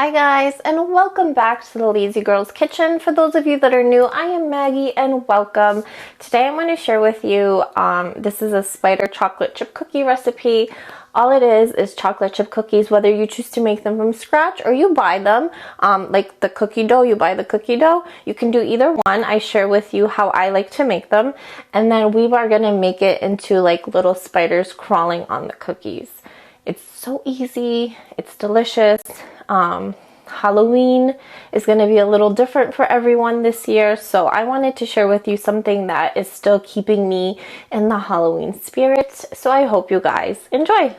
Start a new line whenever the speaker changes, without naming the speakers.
Hi guys, and welcome back to the Lazy Girl's Kitchen. For those of you that are new, I am Maggie and welcome. Today I'm going to share with you, this is a spider chocolate chip cookie recipe. All it is chocolate chip cookies, whether you choose to make them from scratch or you buy them, like the cookie dough, you buy the cookie dough. You can do either one. I share with you how I like to make them, and then we are going to make it into like little spiders crawling on the cookies. It's so easy, it's delicious. Halloween is going to be a little different for everyone this year, so I wanted to share with you something that is still keeping me in the Halloween spirit. So I hope you guys enjoy.